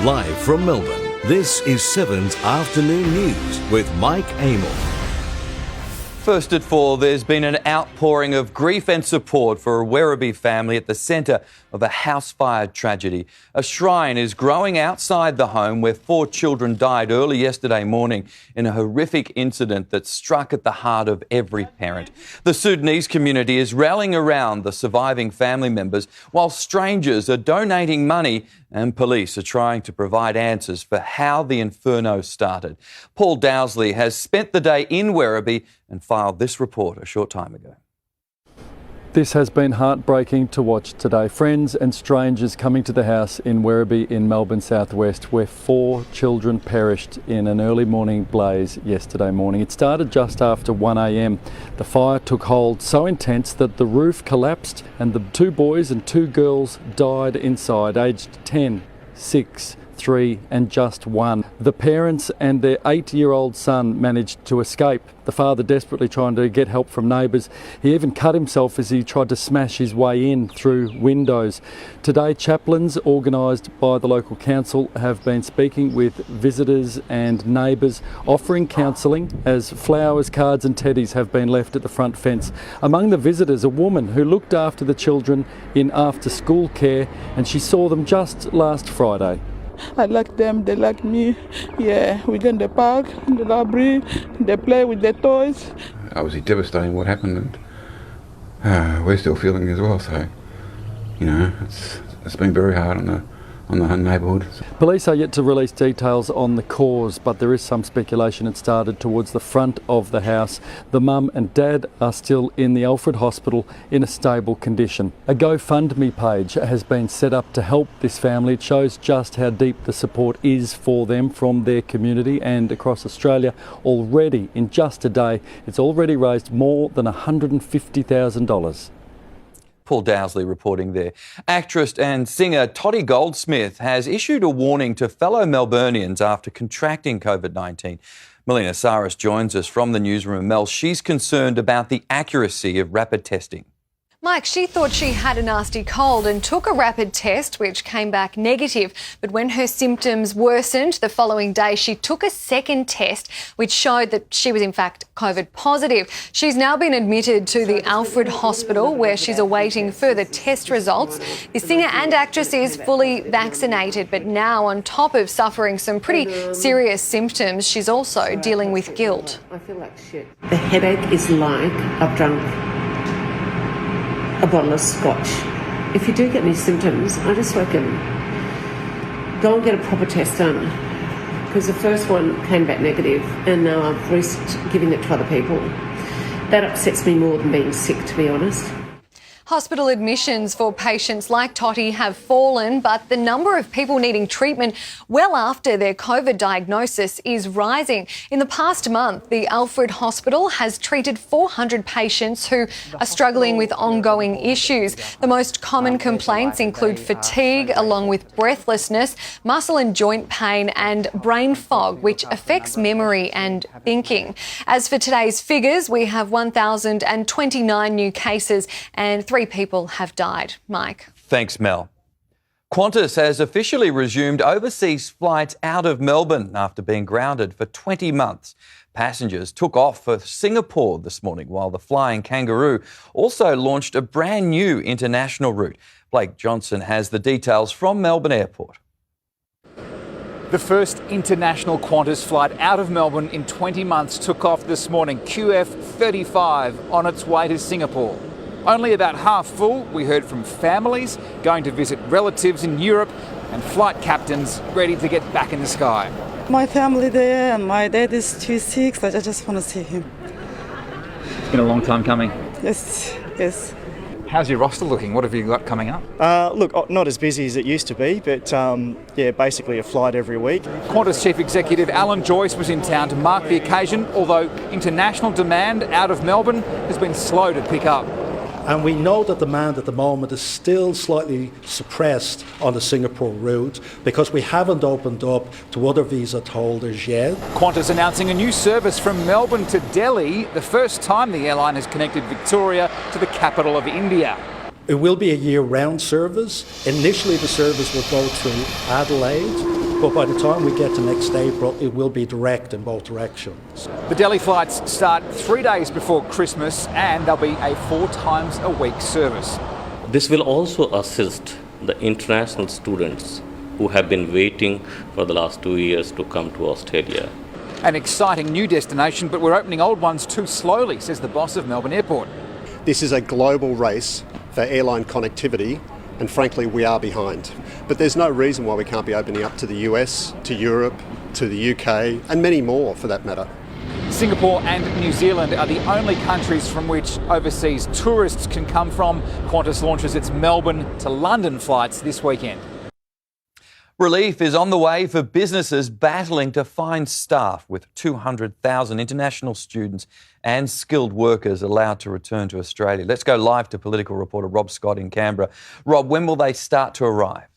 Live from Melbourne, this is 7's Afternoon News with Mike Amor. First at 4, there's been an outpouring of grief and support for a Werribee family at the centre of a house fire tragedy. A shrine is growing outside the home where 4 children died early yesterday morning in a horrific incident that struck at the heart of every parent. The Sudanese community is rallying around the surviving family members while strangers are donating money and police are trying to provide answers for how the inferno started. Paul Dowsley has spent the day in Werribee and filed this report a short time ago. This has been heartbreaking to watch today. Friends and strangers coming to the house in Werribee in Melbourne southwest where 4 children perished in an early morning blaze yesterday morning. It started just after 1 a.m. The fire took hold so intense that the roof collapsed and the 2 boys and 2 girls died inside, aged 10, 6, 3 and just 1. The parents and their 8-year-old son managed to escape. The father desperately trying to get help from neighbours. He even cut himself as he tried to smash his way in through windows. Today, chaplains organised by the local council have been speaking with visitors and neighbours, offering counselling as flowers, cards and teddies have been left at the front fence. Among the visitors, a woman who looked after the children in after-school care, and she saw them just last Friday. I like them, they like me. Yeah, we go in the park, in the library, they play with their toys. Obviously devastating what happened, and we're still feeling as well, so, you know, it's been very hard on the neighbourhood. Police are yet to release details on the cause, but there is some speculation it started towards the front of the house. The mum and dad are still in the Alfred Hospital in a stable condition. A GoFundMe page has been set up to help this family. It shows just how deep the support is for them from their community and across Australia. Already, in just a day, it's already raised more than $150,000. Paul Dowsley reporting there. Actress and singer Toddy Goldsmith has issued a warning to fellow Melburnians after contracting COVID-19. Melina Saris joins us from the newsroom. Mel, she's concerned about the accuracy of rapid testing. Mike, she thought she had a nasty cold and took a rapid test, which came back negative. But when her symptoms worsened the following day, she took a second test, which showed that she was in fact COVID positive. She's now been admitted to the Alfred Hospital, where she's awaiting further test results. The singer and actress is fully vaccinated, but now on top of suffering some pretty serious symptoms, she's also dealing with guilt. I feel like shit. The headache is like I've drunk a bottle of scotch. If you do get any symptoms, I just reckon go and get a proper test done, because the first one came back negative and now I've risked giving it to other people. That upsets me more than being sick, to be honest. Hospital admissions for patients like Totty have fallen, but the number of people needing treatment well after their COVID diagnosis is rising. In the past month, the Alfred Hospital has treated 400 patients who are struggling with ongoing issues. The most common complaints include fatigue, along with breathlessness, muscle and joint pain and brain fog, which affects memory and thinking. As for today's figures, we have 1,029 new cases and 3 people have died. Mike. Thanks, Mel. Qantas has officially resumed overseas flights out of Melbourne after being grounded for 20 months. Passengers took off for Singapore this morning, while the Flying Kangaroo also launched a brand new international route. Blake Johnson has the details from Melbourne Airport. The first international Qantas flight out of Melbourne in 20 months took off this morning, QF35, on its way to Singapore. Only about half full, we heard from families going to visit relatives in Europe and flight captains ready to get back in the sky. My family there and my dad is too sick, so I just want to see him. It's been a long time coming. Yes. How's your roster looking? What have you got coming up? Look, not as busy as it used to be, but basically a flight every week. Qantas Chief Executive Alan Joyce was in town to mark the occasion, although international demand out of Melbourne has been slow to pick up. And we know that demand at the moment is still slightly suppressed on the Singapore route because we haven't opened up to other visa holders yet. Qantas announcing a new service from Melbourne to Delhi, the first time the airline has connected Victoria to the capital of India. It will be a year-round service. Initially, the service will go to Adelaide, but by the time we get to next April, it will be direct in both directions. The Delhi flights start 3 days before Christmas and there'll be a 4 times a week service. This will also assist the international students who have been waiting for the last 2 years to come to Australia. An exciting new destination, but we're opening old ones too slowly, says the boss of Melbourne Airport. This is a global race for airline connectivity, and frankly we are behind. But there's no reason why we can't be opening up to the US, to Europe, to the UK, and many more for that matter. Singapore and New Zealand are the only countries from which overseas tourists can come from. Qantas launches its Melbourne to London flights this weekend. Relief is on the way for businesses battling to find staff, with 200,000 international students and skilled workers allowed to return to Australia. Let's go live to political reporter Rob Scott in Canberra. Rob, when will they start to arrive?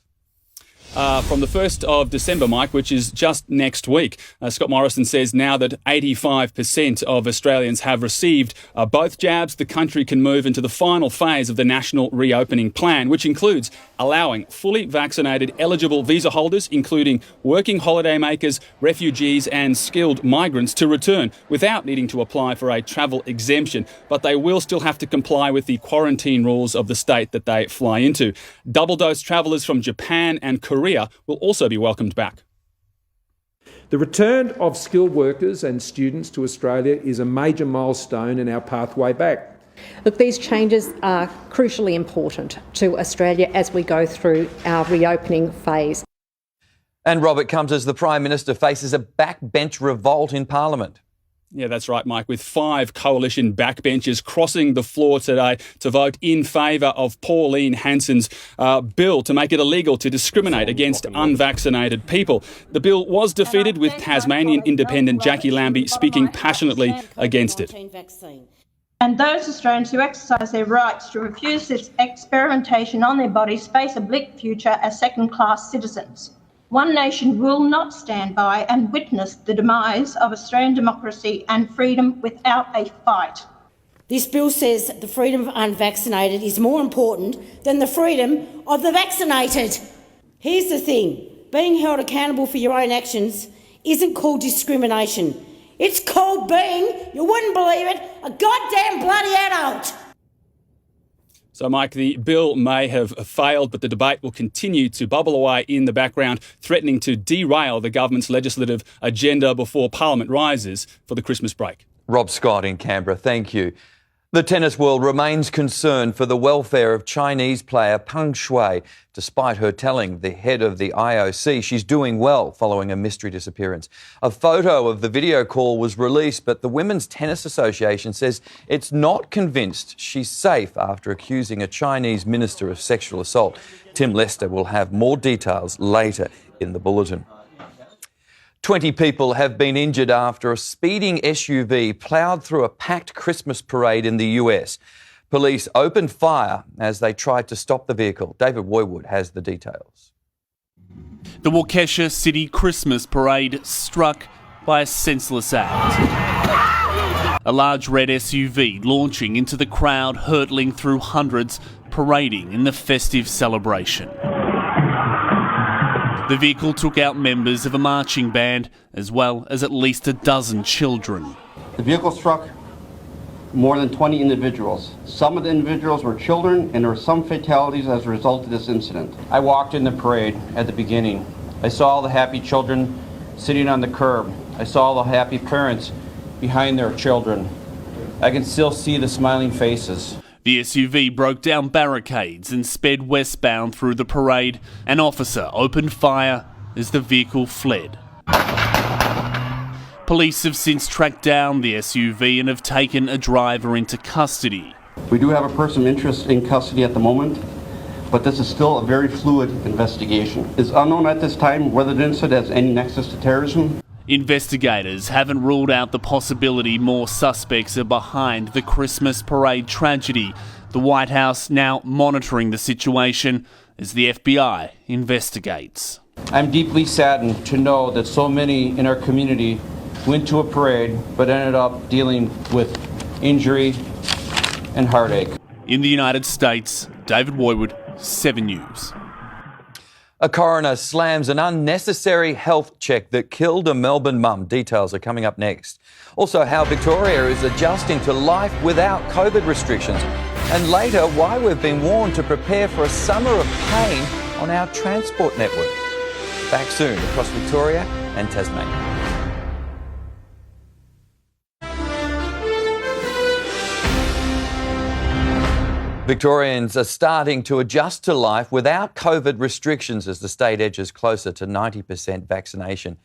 From the 1st of December, Mike, which is just next week. Scott Morrison says now that 85% of Australians have received both jabs, the country can move into the final phase of the national reopening plan, which includes allowing fully vaccinated eligible visa holders, including working holidaymakers, refugees and skilled migrants, to return without needing to apply for a travel exemption. But they will still have to comply with the quarantine rules of the state that they fly into. Double-dose travellers from Japan and Korea will also be welcomed back. The return of skilled workers and students to Australia is a major milestone in our pathway back. Look, these changes are crucially important to Australia as we go through our reopening phase. And Robert, comes as the Prime Minister faces a backbench revolt in Parliament. Yeah, that's right, Mike, with 5 coalition backbenchers crossing the floor today to vote in favour of Pauline Hanson's bill to make it illegal to discriminate against unvaccinated people. The bill was defeated, with Tasmanian independent Jackie Lambie speaking passionately against it. And those Australians who exercise their rights to refuse this experimentation on their bodies face a bleak future as second-class citizens. One nation will not stand by and witness the demise of Australian democracy and freedom without a fight. This bill says that the freedom of unvaccinated is more important than the freedom of the vaccinated. Here's the thing, being held accountable for your own actions isn't called discrimination. It's called being, you wouldn't believe it, a goddamn bloody adult. So, Mike, the bill may have failed, but the debate will continue to bubble away in the background, threatening to derail the government's legislative agenda before Parliament rises for the Christmas break. Rob Scott in Canberra, thank you. The tennis world remains concerned for the welfare of Chinese player Peng Shuai, despite her telling the head of the IOC she's doing well following a mystery disappearance. A photo of the video call was released, but the Women's Tennis Association says it's not convinced she's safe after accusing a Chinese minister of sexual assault. Tim Lester will have more details later in the bulletin. 20 people have been injured after a speeding SUV ploughed through a packed Christmas parade in the US. Police opened fire as they tried to stop the vehicle. David Woywood has the details. The Waukesha City Christmas parade struck by a senseless act. A large red SUV launching into the crowd, hurtling through hundreds, parading in the festive celebration. The vehicle took out members of a marching band, as well as at least a dozen children. The vehicle struck more than 20 individuals. Some of the individuals were children, and there were some fatalities as a result of this incident. I walked in the parade at the beginning. I saw all the happy children sitting on the curb. I saw all the happy parents behind their children. I can still see the smiling faces. The SUV broke down barricades and sped westbound through the parade. An officer opened fire as the vehicle fled. Police have since tracked down the SUV and have taken a driver into custody. We do have a person of interest in custody at the moment, but this is still a very fluid investigation. It's unknown at this time whether the incident has any nexus to terrorism. Investigators haven't ruled out the possibility more suspects are behind the Christmas parade tragedy. The White House now monitoring the situation as the FBI investigates. I'm deeply saddened to know that so many in our community went to a parade but ended up dealing with injury and heartache. In the United States, David Woywood, 7 News. A coroner slams an unnecessary health check that killed a Melbourne mum. Details are coming up next. Also, how Victoria is adjusting to life without COVID restrictions. And later, why we've been warned to prepare for a summer of pain on our transport network. Back soon across Victoria and Tasmania. Victorians are starting to adjust to life without COVID restrictions as the state edges closer to 90% vaccination.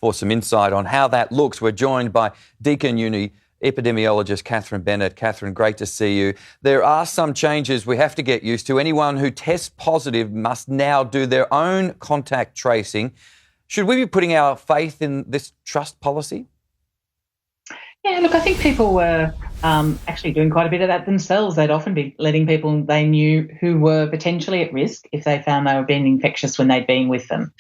For some insight on how that looks, we're joined by Deakin Uni epidemiologist Catherine Bennett. Catherine, great to see you. There are some changes we have to get used to. Anyone who tests positive must now do their own contact tracing. Should we be putting our faith in this trust policy? Yeah, look, I think people were actually doing quite a bit of that themselves. They'd often be letting people they knew who were potentially at risk if they found they were being infectious when they'd been with them.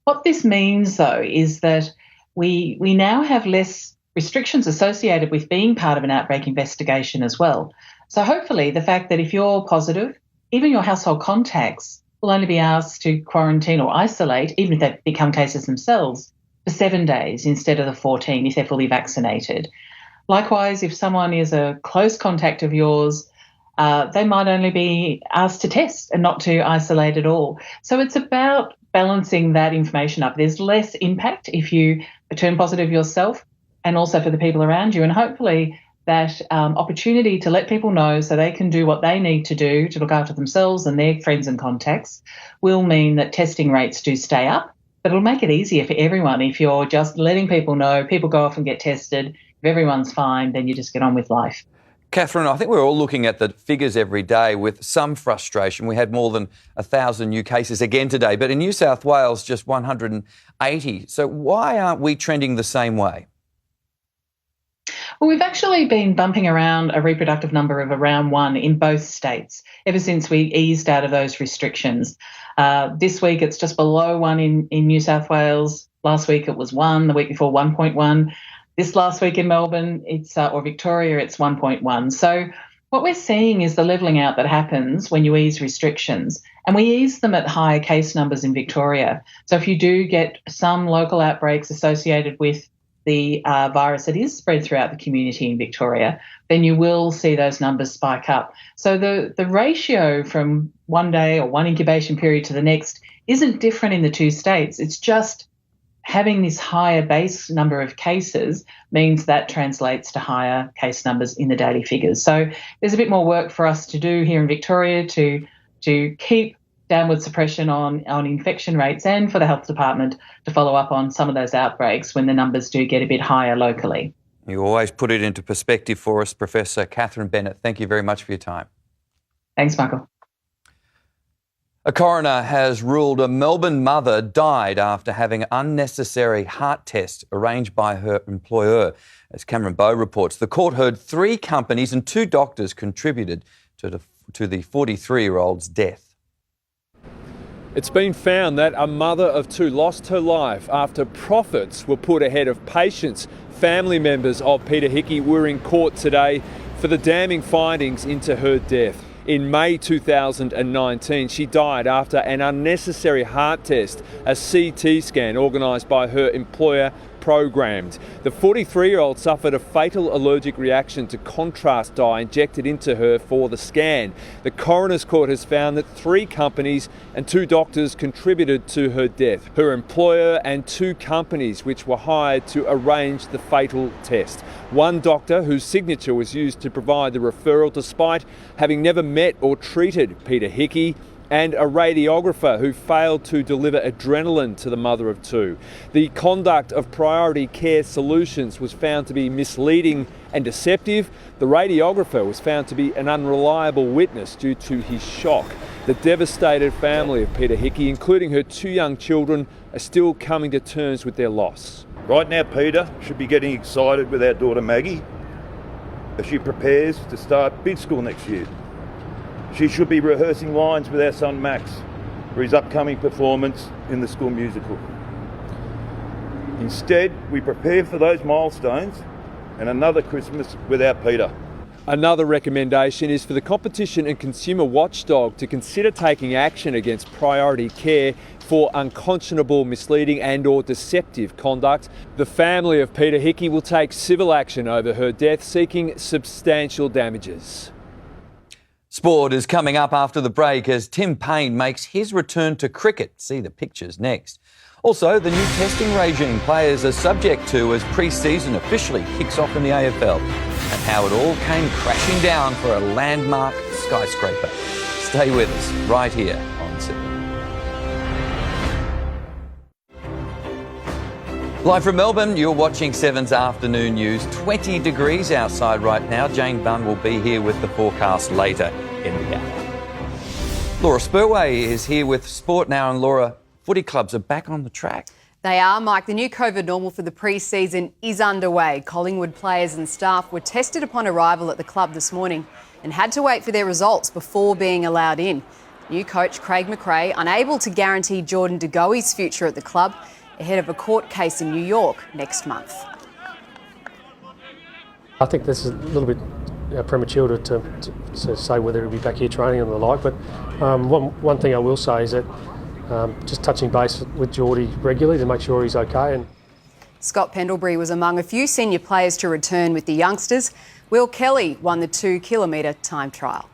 What this means, though, is that we now have less restrictions associated with being part of an outbreak investigation as well. So hopefully the fact that if you're positive, even your household contacts will only be asked to quarantine or isolate, even if they've become cases themselves, for 7 days instead of the 14 if they're fully vaccinated. Likewise, if someone is a close contact of yours, they might only be asked to test and not to isolate at all. So it's about balancing that information up. There's less impact if you turn positive yourself and also for the people around you. And hopefully that opportunity to let people know so they can do what they need to do to look after themselves and their friends and contacts will mean that testing rates do stay up. But it'll make it easier for everyone if you're just letting people know, people go off and get tested. If everyone's fine, then you just get on with life. Catherine, I think we're all looking at the figures every day with some frustration. We had more than 1,000 new cases again today, but in New South Wales, just 180. So why aren't we trending the same way? Well, we've actually been bumping around a reproductive number of around 1 in both states ever since we eased out of those restrictions. This week it's just below 1 in New South Wales. Last week it was 1, the week before 1.1. This last week in Melbourne, or Victoria, it's 1.1. So what we're seeing is the levelling out that happens when you ease restrictions. And we ease them at higher case numbers in Victoria. So if you do get some local outbreaks associated with the virus that is spread throughout the community in Victoria, then you will see those numbers spike up. So the ratio from 1 day or 1 incubation period to the next isn't different in the two states. It's just having this higher base number of cases means that translates to higher case numbers in the daily figures. So there's a bit more work for us to do here in Victoria to keep downward suppression on infection rates and for the health department to follow up on some of those outbreaks when the numbers do get a bit higher locally. You always put it into perspective for us, Professor Catherine Bennett. Thank you very much for your time. Thanks, Michael. A coroner has ruled a Melbourne mother died after having an unnecessary heart test arranged by her employer. As Cameron Bowe reports, the court heard 3 companies and 2 doctors contributed to the 43-year-old's death. It's been found that a mother of 2 lost her life after profits were put ahead of patients. Family members of Peter Hickey were in court today for the damning findings into her death. In May 2019, she died after an unnecessary heart test, a CT scan organised by her employer, programmed. The 43-year-old suffered a fatal allergic reaction to contrast dye injected into her for the scan. The coroner's court has found that 3 companies and 2 doctors contributed to her death. Her employer and 2 companies which were hired to arrange the fatal test. One doctor whose signature was used to provide the referral despite having never met or treated Peter Hickey, and a radiographer who failed to deliver adrenaline to the mother of 2. The conduct of Priority Care Solutions was found to be misleading and deceptive. The radiographer was found to be an unreliable witness due to his shock. The devastated family of Peter Hickey, including her 2 young children, are still coming to terms with their loss. Right now, Peter should be getting excited with our daughter Maggie as she prepares to start bid school next year. She should be rehearsing lines with our son Max for his upcoming performance in the school musical. Instead, we prepare for those milestones and another Christmas without Peter. Another recommendation is for the Competition and Consumer Watchdog to consider taking action against Priority Care for unconscionable, misleading and/or deceptive conduct. The family of Peter Hickey will take civil action over her death, seeking substantial damages. Sport is coming up after the break as Tim Payne makes his return to cricket. See the pictures next. Also, the new testing regime players are subject to as pre-season officially kicks off in the AFL, and how it all came crashing down for a landmark skyscraper. Stay with us right here on 7. Live from Melbourne, you're watching 7's afternoon news. 20 degrees outside right now. Jane Bunn will be here with the forecast later in the hour. Laura Spurway is here with Sport Now, and Laura, footy clubs are back on the track. They are, Mike. The new COVID normal for the pre-season is underway. Collingwood players and staff were tested upon arrival at the club this morning and had to wait for their results before being allowed in. New coach Craig McRae unable to guarantee Jordan De Goey's future at the club ahead of a court case in New York next month. I think this is a little bit premature to say whether he'll be back here training and the like, but one thing I will say is that just touching base with Geordie regularly to make sure he's okay. And Scott Pendlebury was among a few senior players to return with the youngsters. Will Kelly won the 2-kilometre time trial.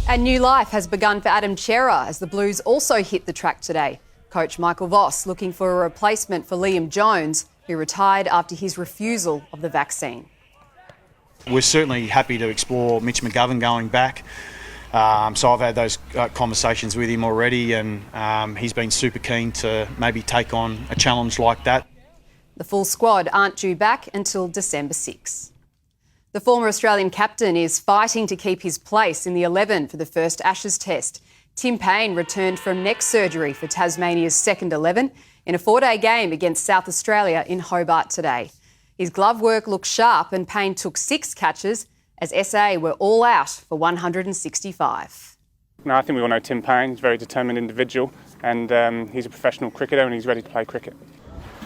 And new life has begun for Adam Cerra as the Blues also hit the track today. Coach Michael Voss looking for a replacement for Liam Jones, who retired after his refusal of the vaccine. We're certainly happy to explore Mitch McGovern going back. So I've had those conversations with him already, and he's been super keen to maybe take on a challenge like that. The full squad aren't due back until December 6. The former Australian captain is fighting to keep his place in the 11 for the first Ashes test. Tim Payne returned from neck surgery for Tasmania's second 11 in a 4-day game against South Australia in Hobart today. His glove work looked sharp and Payne took 6 catches as SA were all out for 165. No, I think we all know Tim Payne. He's a very determined individual and he's a professional cricketer and he's ready to play cricket.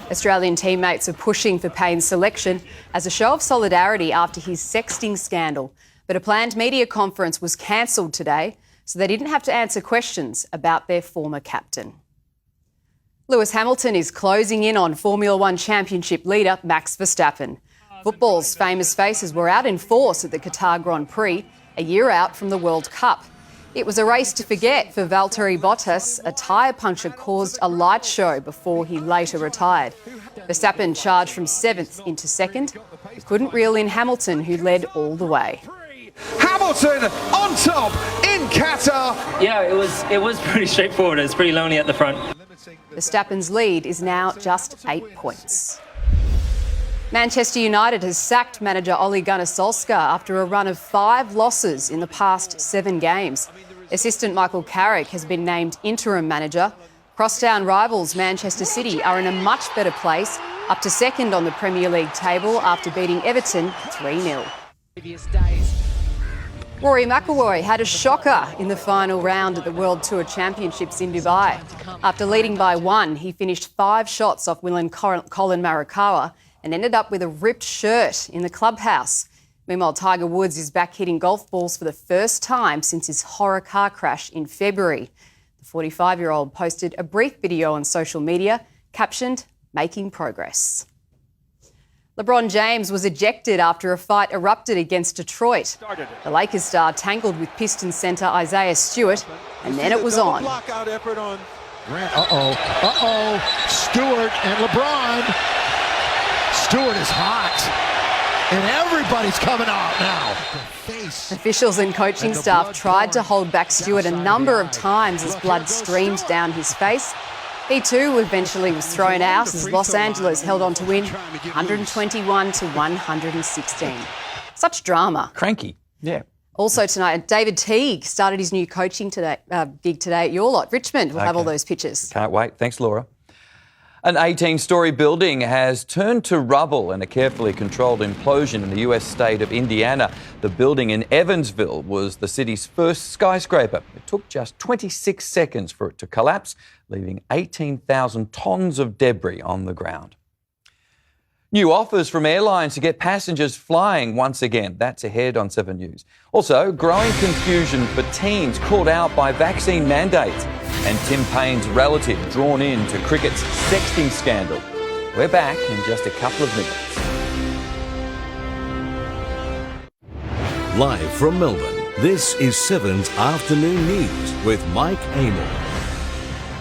Australian teammates are pushing for Payne's selection as a show of solidarity after his sexting scandal. But a planned media conference was cancelled today, so they didn't have to answer questions about their former captain. Lewis Hamilton is closing in on Formula One Championship leader Max Verstappen. Football's famous faces were out in force at the Qatar Grand Prix, a year out from the World Cup. It was a race to forget for Valtteri Bottas. A tyre puncture caused a light show before he later retired. Verstappen charged from 7th into 2nd. He couldn't reel in Hamilton, who led all the way. Hamilton on top in Qatar. Yeah, it was pretty straightforward. It was pretty lonely at the front. Verstappen's lead is now just 8 points. Manchester United has sacked manager Ole Gunnar Solskjaer after a run of 5 losses in the past 7 games. Assistant Michael Carrick has been named interim manager. Crosstown rivals Manchester City are in a much better place, up to 2nd on the Premier League table after beating Everton 3-0. Rory McIlroy had a shocker in the final round at the World Tour Championships in Dubai. After leading by 1, he finished 5 shots off winner Colin Morikawa and ended up with a ripped shirt in the clubhouse. Meanwhile, Tiger Woods is back hitting golf balls for the first time since his horror car crash in February. The 45-year-old posted a brief video on social media captioned, "Making progress." LeBron James was ejected after a fight erupted against Detroit. The Lakers star tangled with Pistons centre Isaiah Stewart, and then it was on. Stewart and LeBron. Stewart is hot, and everybody's coming out now. Officials and coaching staff tried to hold back Stewart a number of times as blood streamed down his face. He too eventually was thrown out as Los Angeles held on to win 121 to 116. Such drama. Cranky, yeah. Also tonight, David Teague started his new coaching gig today at your lot. Richmond will have all those pictures. Can't wait. Thanks, Laura. An 18-storey building has turned to rubble in a carefully controlled implosion in the US state of Indiana. The building in Evansville was the city's first skyscraper. It took just 26 seconds for it to collapse, leaving 18,000 tonnes of debris on the ground. New offers from airlines to get passengers flying once again. That's ahead on 7 News. Also, growing confusion for teens caught out by vaccine mandates. And Tim Payne's relative drawn in to cricket's sexting scandal. We're back in just a couple of minutes. Live from Melbourne, this is 7's Afternoon News with Mike Amor.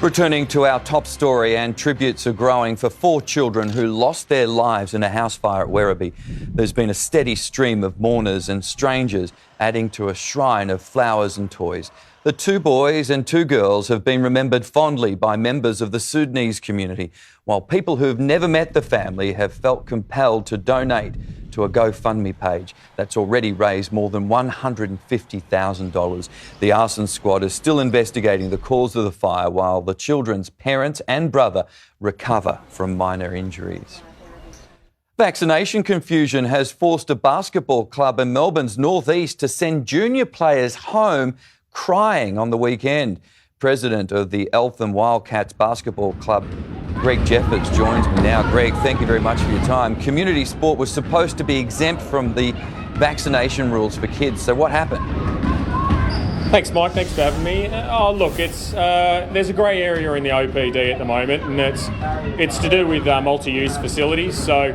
Returning to our top story, and tributes are growing for 4 children who lost their lives in a house fire at Werribee. There's been a steady stream of mourners and strangers adding to a shrine of flowers and toys. The 2 boys and 2 girls have been remembered fondly by members of the Sudanese community, while people who've never met the family have felt compelled to donate to a GoFundMe page that's already raised more than $150,000. The arson squad is still investigating the cause of the fire, while the children's parents and brother recover from minor injuries. Vaccination confusion has forced a basketball club in Melbourne's northeast to send junior players home crying on the weekend. President of the Eltham Wildcats Basketball Club, Greg Jeffers, joins me now. Greg, thank you very much for your time. Community sport was supposed to be exempt from the vaccination rules for kids, so what happened? Thanks, Mike. Thanks for having me. Look, there's a grey area in the OPD at the moment, and it's to do with multi-use facilities. So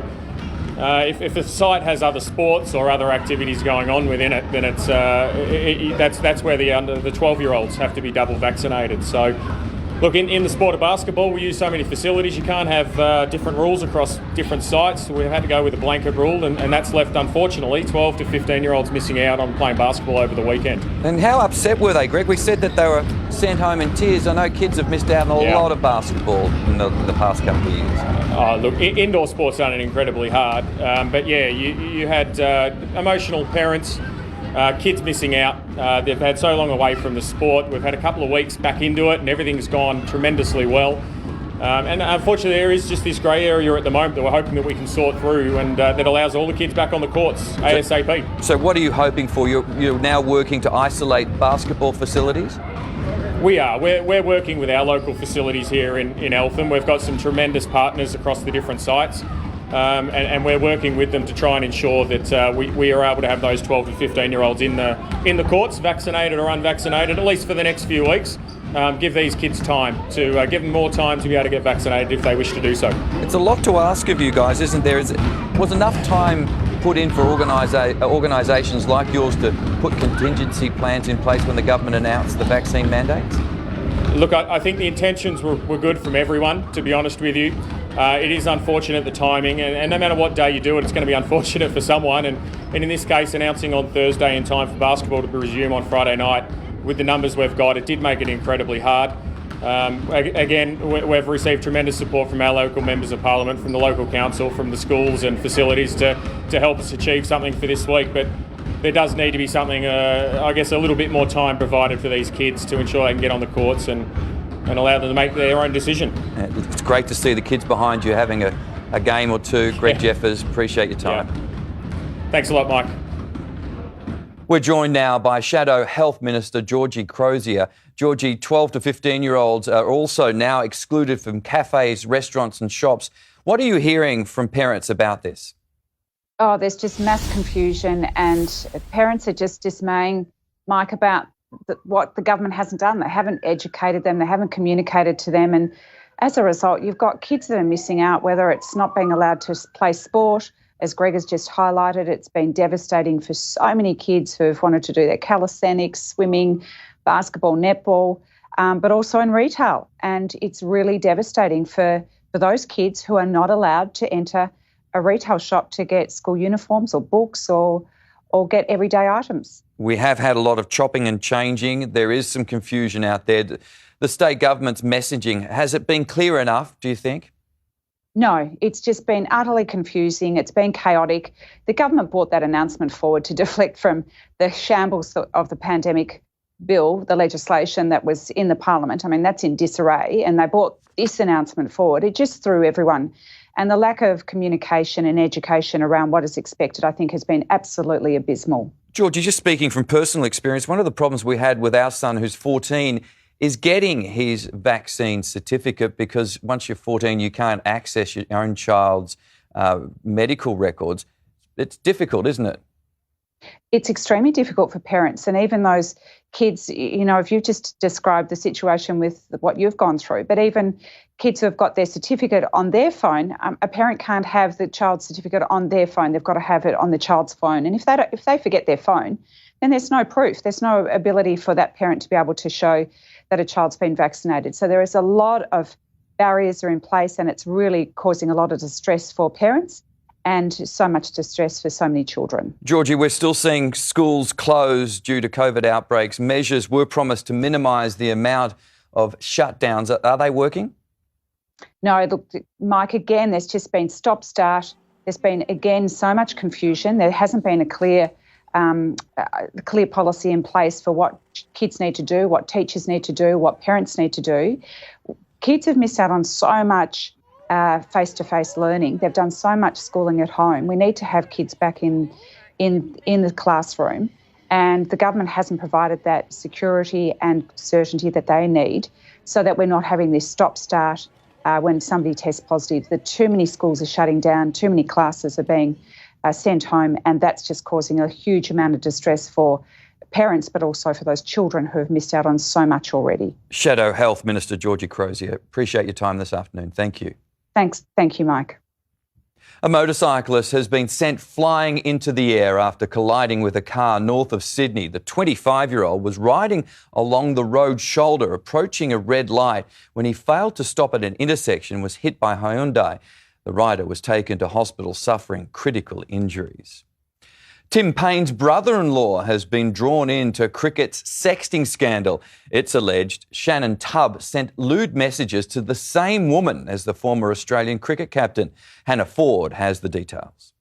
if a site has other sports or other activities going on within it, then that's where the 12-year-olds have to be double vaccinated. So, look, in the sport of basketball, we use so many facilities. You can't have different rules across different sites. So we've had to go with a blanket rule, and that's left, unfortunately, 12 to 15-year-olds missing out on playing basketball over the weekend. And how upset were they, Greg? We said that they were sent home in tears. I know kids have missed out on a lot of basketball in the past couple of years. Look, indoor sports aren't incredibly hard, but yeah, you had emotional parents, kids missing out. They've had so long away from the sport. We've had a couple of weeks back into it, and everything's gone tremendously well. And unfortunately, there is just this grey area at the moment that we're hoping that we can sort through, and that allows all the kids back on the courts ASAP. So what are you hoping for? You're now working to isolate basketball facilities? We are. We're working with our local facilities here in Eltham. We've got some tremendous partners across the different sites, and we're working with them to try and ensure that we are able to have those 12 to 15-year-olds in the courts, vaccinated or unvaccinated, at least for the next few weeks. Give these kids time to give them more time to be able to get vaccinated if they wish to do so. It's a lot to ask of you guys, isn't there? Was enough time put in for organisations like yours to put contingency plans in place when the government announced the vaccine mandates? Look, I think the intentions were good from everyone, to be honest with you. It is unfortunate, the timing, and no matter what day you do it, it's going to be unfortunate for someone. And in this case, announcing on Thursday in time for basketball to resume on Friday night, with the numbers we've got, it did make it incredibly hard. Again, we've received tremendous support from our local members of parliament, from the local council, from the schools and facilities to help us achieve something for this week. But there does need to be something, I guess, a little bit more time provided for these kids to ensure they can get on the courts and allow them to make their own decision. It's great to see the kids behind you having a game or two. Greg Jeffers, appreciate your time. Yeah. Thanks a lot, Mike. We're joined now by Shadow Health Minister Georgie Crozier. Georgie, 12 to 15-year-olds are also now excluded from cafes, restaurants and shops. What are you hearing from parents about this? Oh, there's just mass confusion, and parents are just dismaying, Mike, about what the government hasn't done. They haven't educated them, they haven't communicated to them, and as a result, you've got kids that are missing out, whether it's not being allowed to play sport. As Greg has just highlighted, it's been devastating for so many kids who have wanted to do their calisthenics, swimming, basketball, netball, but also in retail. And it's really devastating for those kids who are not allowed to enter a retail shop to get school uniforms or books or get everyday items. We have had a lot of chopping and changing. There is some confusion out there. The state government's messaging, has it been clear enough, do you think? No, it's just been utterly confusing. It's been chaotic. The government brought that announcement forward to deflect from the shambles of the pandemic bill, the legislation that was in the parliament. I mean, that's in disarray, and they brought this announcement forward. It just threw everyone. And the lack of communication and education around what is expected, I think, has been absolutely abysmal. George, you're just speaking from personal experience. One of the problems we had with our son, who's 14, is getting his vaccine certificate, because once you're 14, you can't access your own child's medical records. It's difficult, isn't it? It's extremely difficult for parents, and even those kids, if you've just described the situation with what you've gone through, but even kids who have got their certificate on their phone, a parent can't have the child's certificate on their phone. They've got to have it on the child's phone. And if they forget their phone, then there's no proof. There's no ability for that parent to be able to show that a child's been vaccinated. So there is a lot of barriers are in place, and it's really causing a lot of distress for parents and so much distress for so many children. Georgie, we're still seeing schools closed due to COVID outbreaks. Measures were promised to minimise the amount of shutdowns. Are they working? No, look, Mike, again, there's just been stop-start. There's been, again, so much confusion. There hasn't been a clear policy in place for what kids need to do, what teachers need to do, what parents need to do. Kids have missed out on so much face-to-face learning. They've done so much schooling at home. We need to have kids back in the classroom, and the government hasn't provided that security and certainty that they need so that we're not having this stop-start when somebody tests positive. That too many schools are shutting down, too many classes are being sent home, and that's just causing a huge amount of distress for parents, but also for those children who have missed out on so much already. Shadow Health Minister Georgie Crozier, appreciate your time this afternoon. Thank you. Thanks. Thank you, Mike. A motorcyclist has been sent flying into the air after colliding with a car north of Sydney. The 25-year-old was riding along the road shoulder, approaching a red light, when he failed to stop at an intersection and was hit by Hyundai. The rider was taken to hospital suffering critical injuries. Tim Payne's brother-in-law has been drawn into cricket's sexting scandal. It's alleged Shannon Tubb sent lewd messages to the same woman as the former Australian cricket captain. Hannah Ford has the details.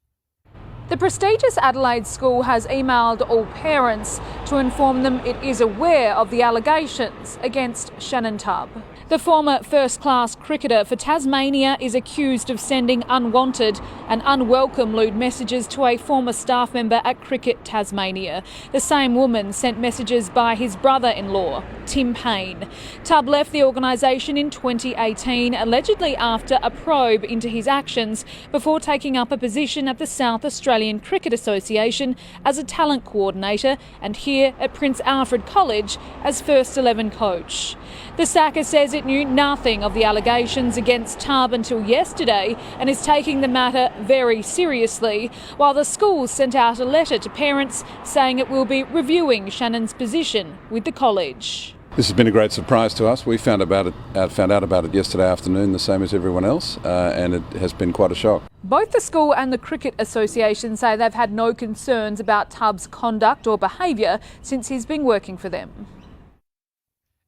The prestigious Adelaide school has emailed all parents to inform them it is aware of the allegations against Shannon Tubb. The former first-class cricketer for Tasmania is accused of sending unwanted and unwelcome lewd messages to a former staff member at Cricket Tasmania. The same woman sent messages by his brother-in-law, Tim Payne. Tubb left the organisation in 2018, allegedly after a probe into his actions, before taking up a position at the South Australian Cricket Association as a talent coordinator and here at Prince Alfred College as first 11 coach. The Sacker says it knew nothing of the allegations against Tubb until yesterday and is taking the matter very seriously, while the school sent out a letter to parents saying it will be reviewing Shannon's position with the college. This has been a great surprise to us. We found out about it yesterday afternoon, the same as everyone else, and it has been quite a shock. Both the school and the Cricket Association say they've had no concerns about Tubb's conduct or behaviour since he's been working for them.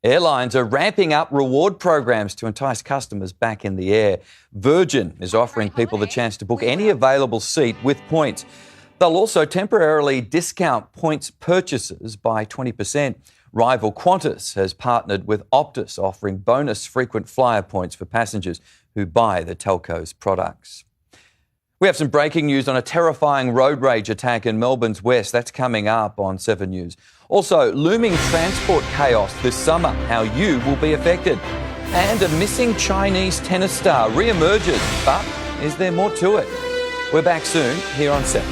Airlines are ramping up reward programs to entice customers back in the air. Virgin is offering people the chance to book any available seat with points. They'll also temporarily discount points purchases by 20%. Rival Qantas has partnered with Optus, offering bonus frequent flyer points for passengers who buy the telco's products. We have some breaking news on a terrifying road rage attack in Melbourne's west. That's coming up on 7 News. Also, looming transport chaos this summer, how you will be affected. And a missing Chinese tennis star re-emerges. But is there more to it? We're back soon here on 7.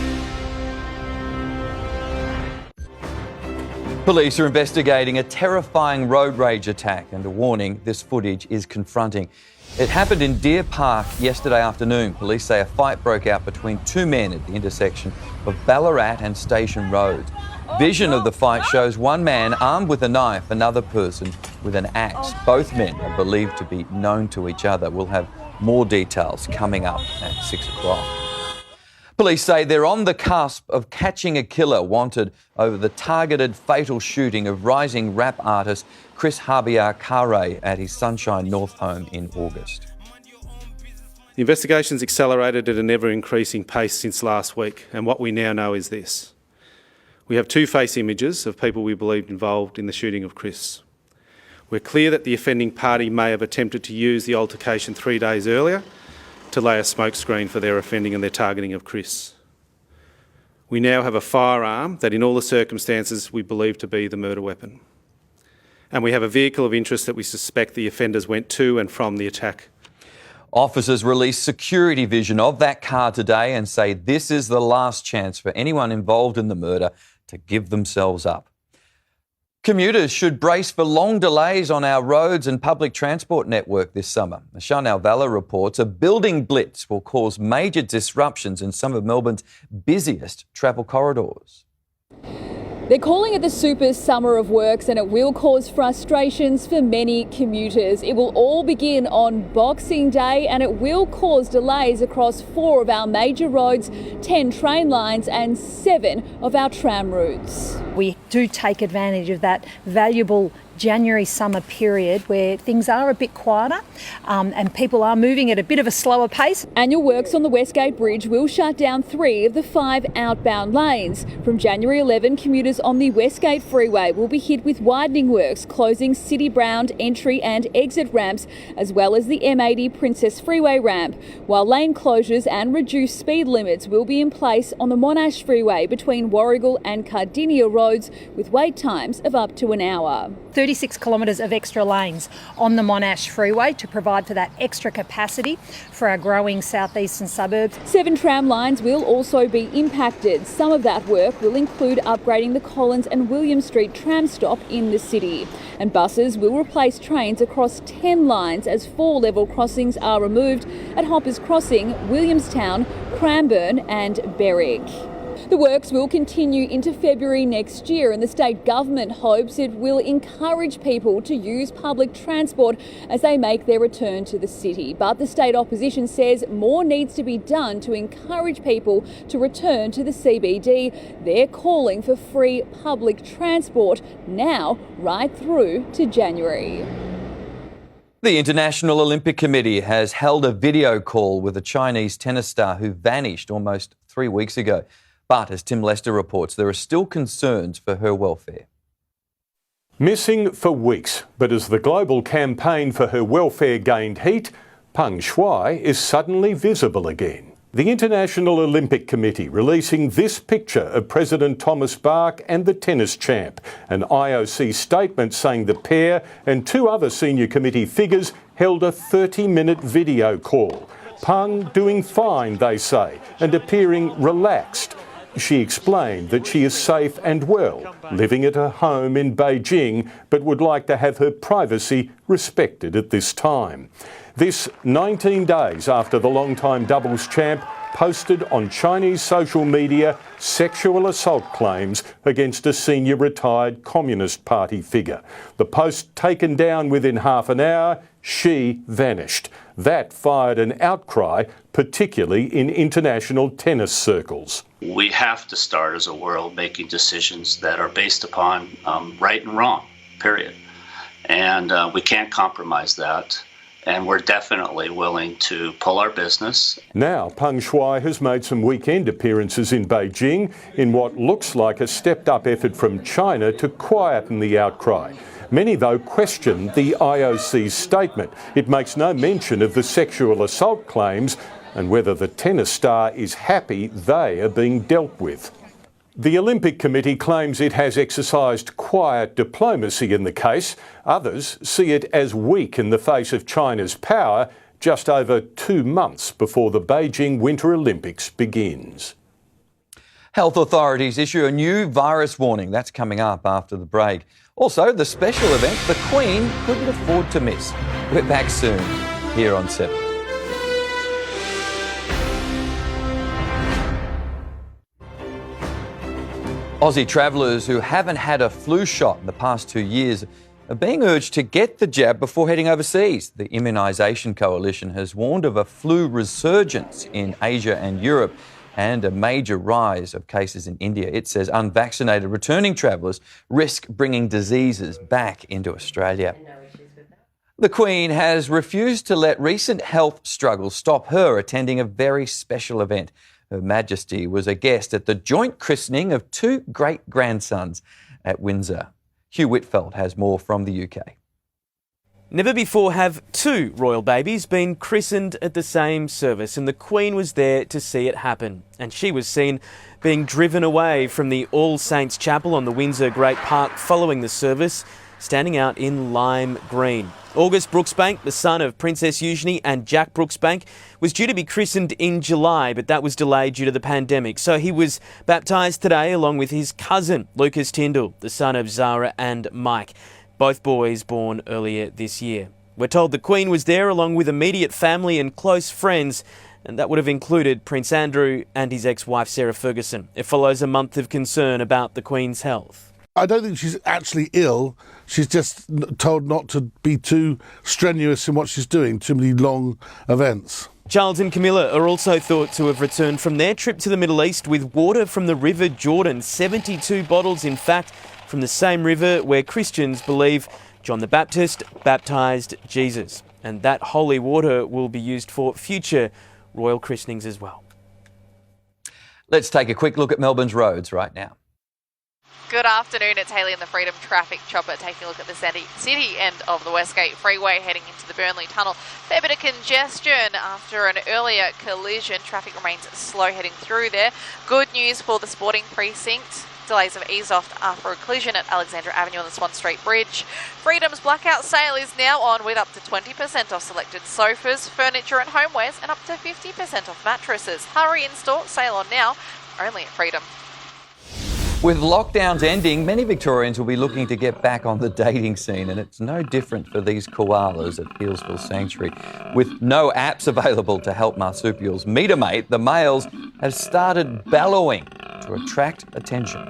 Police are investigating a terrifying road rage attack, and a warning, this footage is confronting. It happened in Deer Park yesterday afternoon. Police say a fight broke out between two men at the intersection of Ballarat and Station Road. Vision of the fight shows one man armed with a knife, another person with an axe. Both men are believed to be known to each other. We'll have more details coming up at 6 o'clock. Police say they're on the cusp of catching a killer wanted over the targeted fatal shooting of rising rap artist Chris Habiar-Kare at his Sunshine North home in August. The investigation's accelerated at an ever-increasing pace since last week, and what we now know is this. We have two face images of people we believed involved in the shooting of Chris. We're clear that the offending party may have attempted to use the altercation 3 days earlier to lay a smokescreen for their offending and their targeting of Chris. We now have a firearm that in all the circumstances we believe to be the murder weapon. And we have a vehicle of interest that we suspect the offenders went to and from the attack. Officers released security vision of that car today and say this is the last chance for anyone involved in the murder to give themselves up. Commuters should brace for long delays on our roads and public transport network this summer. Chanel Valla reports a building blitz will cause major disruptions in some of Melbourne's busiest travel corridors. They're calling it the super summer of works, and it will cause frustrations for many commuters. It will all begin on Boxing Day, and it will cause delays across 4 of our major roads, 10 train lines and 7 of our tram routes. We do take advantage of that valuable January summer period where things are a bit quieter and people are moving at a bit of a slower pace. Annual works on the Westgate Bridge will shut down 3 of the 5 outbound lanes. From January 11, commuters on the Westgate Freeway will be hit with widening works, closing city-bound entry and exit ramps, as well as the M80 Princess Freeway ramp, while lane closures and reduced speed limits will be in place on the Monash Freeway between Warragul and Cardinia roads, with wait times of up to an hour. 36 kilometres of extra lanes on the Monash Freeway to provide for that extra capacity for our growing southeastern suburbs. 7 tram lines will also be impacted. Some of that work will include upgrading the Collins and William Street tram stop in the city. And buses will replace trains across 10 lines as 4 level crossings are removed at Hoppers Crossing, Williamstown, Cranbourne and Berwick. The works will continue into February next year, and the state government hopes it will encourage people to use public transport as they make their return to the city. But the state opposition says more needs to be done to encourage people to return to the CBD. They're calling for free public transport now right through to January. The International Olympic Committee has held a video call with a Chinese tennis star who vanished almost 3 weeks ago. But as Tim Lester reports, there are still concerns for her welfare. Missing for weeks, but as the global campaign for her welfare gained heat, Peng Shuai is suddenly visible again. The International Olympic Committee releasing this picture of President Thomas Bach and the tennis champ, an IOC statement saying the pair and 2 other senior committee figures held a 30-minute video call. Peng doing fine, they say, and appearing relaxed. She explained that she is safe and well, living at her home in Beijing, but would like to have her privacy respected at this time. This 19 days after the longtime doubles champ posted on Chinese social media sexual assault claims against a senior retired Communist Party figure. The post taken down within half an hour, she vanished. That fired an outcry, particularly in international tennis circles. We have to start as a world making decisions that are based upon right and wrong, period. And we can't compromise that. And we're definitely willing to pull our business. Now, Peng Shuai has made some weekend appearances in Beijing in what looks like a stepped-up effort from China to quieten the outcry. Many, though, question the IOC's statement. It makes no mention of the sexual assault claims and whether the tennis star is happy they are being dealt with. The Olympic Committee claims it has exercised quiet diplomacy in the case. Others see it as weak in the face of China's power just over 2 months before the Beijing Winter Olympics begins. Health authorities issue a new virus warning. That's coming up after the break. Also, the special event the Queen couldn't afford to miss. We're back soon here on 7. Aussie travellers who haven't had a flu shot in the past 2 years are being urged to get the jab before heading overseas. The Immunisation Coalition has warned of a flu resurgence in Asia and Europe and a major rise of cases in India. It says unvaccinated returning travellers risk bringing diseases back into Australia. The Queen has refused to let recent health struggles stop her attending a very special event. Her Majesty was a guest at the joint christening of 2 great-grandsons at Windsor. Hugh Whitfeld has more from the UK. Never before have 2 royal babies been christened at the same service, and the Queen was there to see it happen. And she was seen being driven away from the All Saints Chapel on the Windsor Great Park following the service standing out in lime green. August Brooksbank, the son of Princess Eugenie and Jack Brooksbank, was due to be christened in July, but that was delayed due to the pandemic. So he was baptised today along with his cousin, Lucas Tyndall, the son of Zara and Mike, both boys born earlier this year. We're told the Queen was there along with immediate family and close friends, and that would have included Prince Andrew and his ex-wife Sarah Ferguson. It follows a month of concern about the Queen's health. I don't think she's actually ill. She's just told not to be too strenuous in what she's doing, too many long events. Charles and Camilla are also thought to have returned from their trip to the Middle East with water from the River Jordan. 72 bottles, in fact, from the same river where Christians believe John the Baptist baptised Jesus. And that holy water will be used for future royal christenings as well. Let's take a quick look at Melbourne's roads right now. Good afternoon, it's Hayley in the Freedom Traffic Chopper taking a look at the city end of the Westgate Freeway heading into the Burnley Tunnel. Fair bit of congestion after an earlier collision. Traffic remains slow heading through there. Good news for the Sporting Precinct. Delays have eased off after a collision at Alexandra Avenue on the Swan Street Bridge. Freedom's blackout sale is now on with up to 20% off selected sofas, furniture and homewares and up to 50% off mattresses. Hurry in store, sale on now, only at Freedom. With lockdowns ending, many Victorians will be looking to get back on the dating scene, and it's no different for these koalas at Healesville Sanctuary. With no apps available to help marsupials meet a mate, the males have started bellowing to attract attention.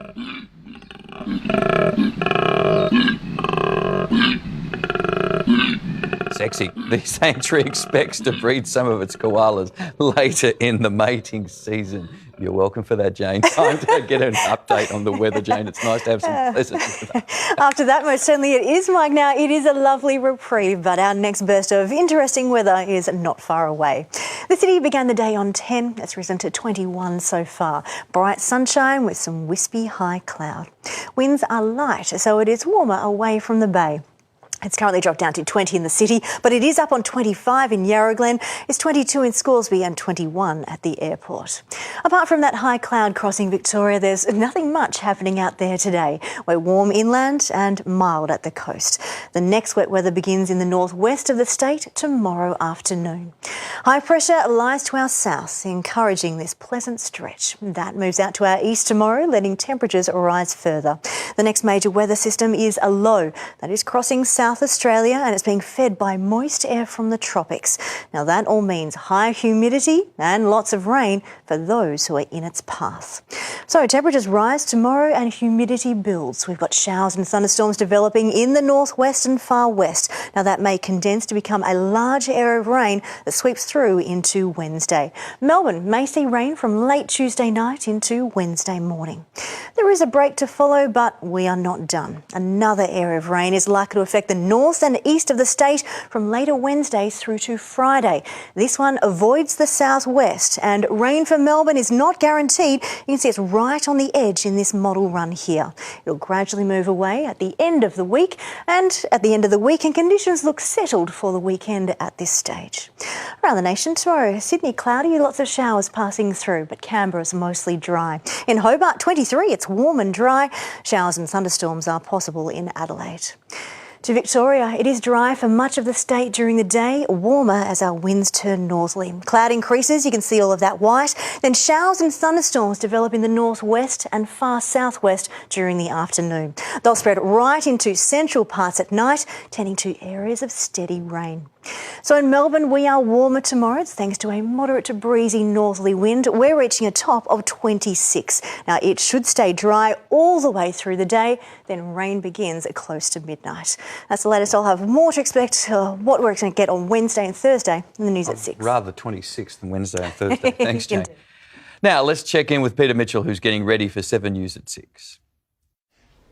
Sexy. The sanctuary expects to breed some of its koalas later in the mating season. You're welcome for that, Jane. Time to get an update on the weather, Jane. It's nice to have some pleasant weather. After that, most certainly it is, Mike. Now, it is a lovely reprieve, but our next burst of interesting weather is not far away. The city began the day on 10. It's risen to 21 so far. Bright sunshine with some wispy high cloud. Winds are light, so it is warmer away from the bay. It's currently dropped down to 20 in the city, but it is up on 25 in Yarra Glen, it's 22 in Scoresby and 21 at the airport. Apart from that high cloud crossing Victoria, there's nothing much happening out there today. We're warm inland and mild at the coast. The next wet weather begins in the northwest of the state tomorrow afternoon. High pressure lies to our south, encouraging this pleasant stretch. That moves out to our east tomorrow, letting temperatures rise further. The next major weather system is a low that is crossing South Australia, and it's being fed by moist air from the tropics. Now that all means high humidity and lots of rain for those who are in its path. So temperatures rise tomorrow and humidity builds. We've got showers and thunderstorms developing in the northwest and far west. Now that may condense to become a large area of rain that sweeps through into Wednesday. Melbourne may see rain from late Tuesday night into Wednesday morning. There is a break to follow, but we are not done. Another area of rain is likely to affect the north and east of the state from later Wednesday through to Friday. This one avoids the southwest, and rain for Melbourne is not guaranteed. You can see it's right on the edge in this model run here. It'll gradually move away at the end of the week, and at the end of the weekend conditions look settled for the weekend at this stage. Around the nation tomorrow, Sydney cloudy, lots of showers passing through, but Canberra's mostly dry. In Hobart 23, it's warm and dry. Showers and thunderstorms are possible in Adelaide. To Victoria, it is dry for much of the state during the day, warmer as our winds turn northerly. Cloud increases, you can see all of that white. Then showers and thunderstorms develop in the northwest and far southwest during the afternoon. They'll spread right into central parts at night, tending to areas of steady rain. So in Melbourne, we are warmer tomorrow. It's thanks to a moderate to breezy northerly wind. We're reaching a top of 26. Now, it should stay dry all the way through the day. Then rain begins at close to midnight. That's the latest. I'll have more to expect what we're going to get on Wednesday and Thursday in the news at 6. Rather 26th than Wednesday and Thursday. Thanks, Jane. Now, let's check in with Peter Mitchell, who's getting ready for 7 News at 6.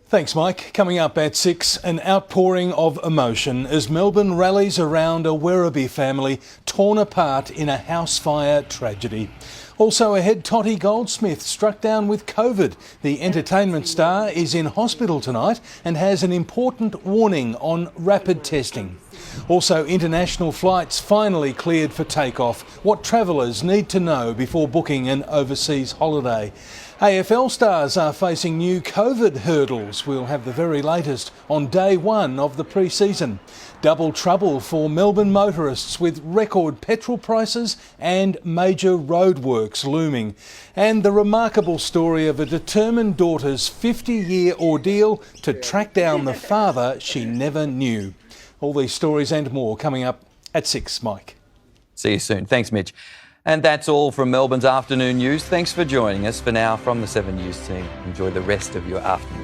Thanks, Mike. Coming up at 6, an outpouring of emotion as Melbourne rallies around a Werribee family torn apart in a house fire tragedy. Also ahead, Totty Goldsmith struck down with COVID. The entertainment star is in hospital tonight and has an important warning on rapid testing. Also, international flights finally cleared for takeoff. What travellers need to know before booking an overseas holiday. AFL stars are facing new COVID hurdles. We'll have the very latest on day one of the pre-season. Double trouble for Melbourne motorists with record petrol prices and major roadworks looming. And the remarkable story of a determined daughter's 50-year ordeal to track down the father she never knew. All these stories and more coming up at 6, Mike. See you soon. Thanks, Mitch. And that's all from Melbourne's afternoon news. Thanks for joining us. For now, from the 7 News team, enjoy the rest of your afternoon.